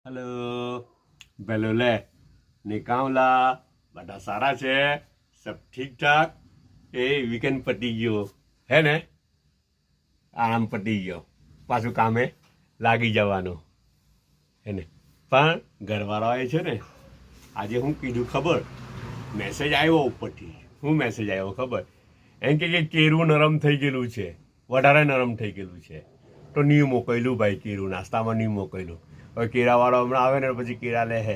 hello बेलोले निकावला बड़ा सारा છે सब ठीक ठाक એ વીકેન્ડ પતી ગયો હે ને આરામ પતી ગયો પાછું કામે લાગી જવાનું હે ને પણ ઘરવાળો આવે છે ને આજે હું કીધું ખબર મેસેજ આવ્યો ઉપરથી હું મેસેજ આવ્યો ખબર એમ કે કેરું નરમ થઈ ગયેલું છે વધારે નરમ થઈ ગયેલું છે તો નહીં મોકલ્યું ભાઈ કેરું નાસ્તામાં નહીં મોકલ્યું હવે કેળાવાળો હમણાં આવે ને પછી કેળા લે હે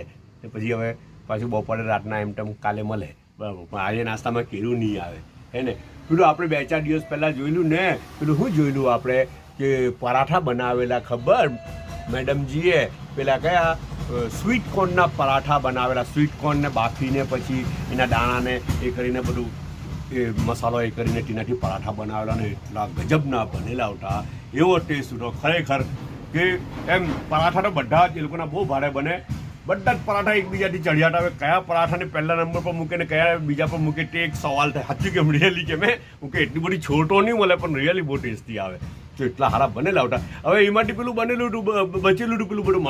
પછી હવે પાછું બપોરે રાતના એમ તેમ કાલે મળે બરાબર પણ આજે નાસ્તામાં કેળું નહીં આવે હે ને પેલું આપણે 2-4 દિવસ પહેલાં જોયેલું ને પેલું શું જોયેલું આપણે કે પરાઠા બનાવેલા ખબર મેડમજીએ પેલા કયા સ્વીટ કોર્નના પરાઠા બનાવેલા સ્વીટ કોર્નને બાફીને પછી એના દાણાને એ કરીને બધું એ મસાલો એ કરીને તેનાથી પરાઠા બનાવેલા ને એટલા ગજબના બનેલા હતા એવો ટેસ્ટ હતો ખરેખર કે એમ પરાઠા તો બધા જ એ લોકોના બહુ ભારે બને બધા જ પરાઠા એકબીજાથી ચડિયાટ આવે કયા પરાઠાને પહેલા નંબર પર મૂકે ને કયા બીજા પર મૂકે તે એક સવાલ થાય સાચું કેમ રિયલી કે મેં મૂકે એટલી બધી છોટો નહીં મળે પણ રિયલી બહુ ટેસ્ટી આવે તો એટલા સારા બનેલા હતા હવે એમાંથી પેલું બનેલું હતું બચેલું હતું પેલું બધું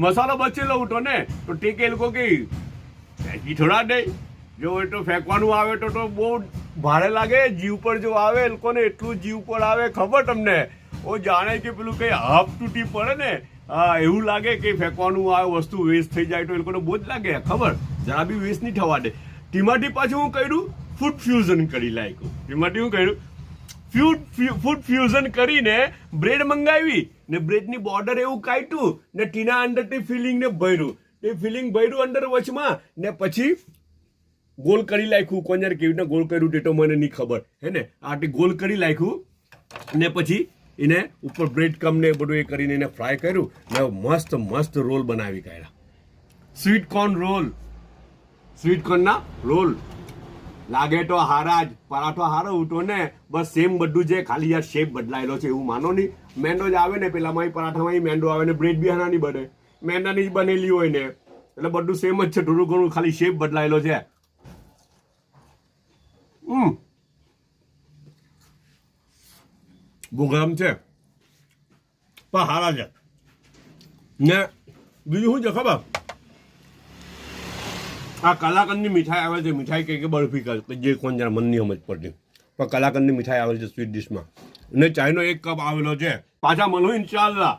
મસાલો બચેલો હતો ને તો તે કે એ લોકો કે ફેંકી થોડા દે જો એ તો ફેંકવાનું આવે તો બહુ ભારે લાગે જીવ પર જો આવે એ લોકોને એટલું જીવ પર આવે ખબર તમને ઓ જાણે કે પેલું કંઈ હાફ તૂટી પડે ને હા એવું લાગે કે ફેંકવાનું આ વસ્તુ વેસ્ટ થઈ જાય તો એ લોકોને બહુ જ લાગે ખબર જરા બી વેસ્ટ નહીં થવા દે તેમાંથી પાછું હું કર્યું ફૂડ ફ્યુઝન કરી લાગ્યું તેમાંથી હું કર્યું ફૂડ ફ્યુઝન કરીને બ્રેડ મંગાવી ને બ્રેડની બોર્ડર એવું કાઢ્યું ને ટીના અંદર તે ફિલિંગને ભર્યું તે ફિલિંગ ભર્યું અંદર વચમાં ને પછી ગોલ કરી નાખ્યું કોણ યાર કેવી રીતે ગોલ કર્યું તે તો મને નહીં ખબર હે ને આ ગોલ કરી નાખ્યું ને પછી એને ઉપર બ્રેડ કમ ને બધું એ કરીને એને ફ્રાય કર્યું ને મસ્ત રોલ બનાવી કાઢ્યા સ્વીટ કોર્નના રોલ લાગે તો હારા જ પરાઠો હારો ઉઠો ને બસ સેમ બધું છે ખાલી યાર શેપ બદલાયેલો છે એવું માનો નહીં મેંદો જ આવે ને પેલામાં પરાઠામાં મેંદો આવે ને બ્રેડ બી હાનાની બને મેંદાની જ બનેલી હોય ને એટલે બધું સેમ જ છે થોડું ઘણું ખાલી શેપ બદલાયેલો છે બહુ ગરમ છે પણ હારા છે ને બીજું શું છે ખબર આ કલાકંદની મીઠાઈ આવે છે મીઠાઈ કે બરફી કે જે કોણ જરા મન નહીં સમજ પડતી પણ કલાકંદની મીઠાઈ આવે છે સ્વીટ ડિશમાં ને ચાયનો 1 કપ આવેલો છે પાછા મળું ઇન્શાલ્લાહ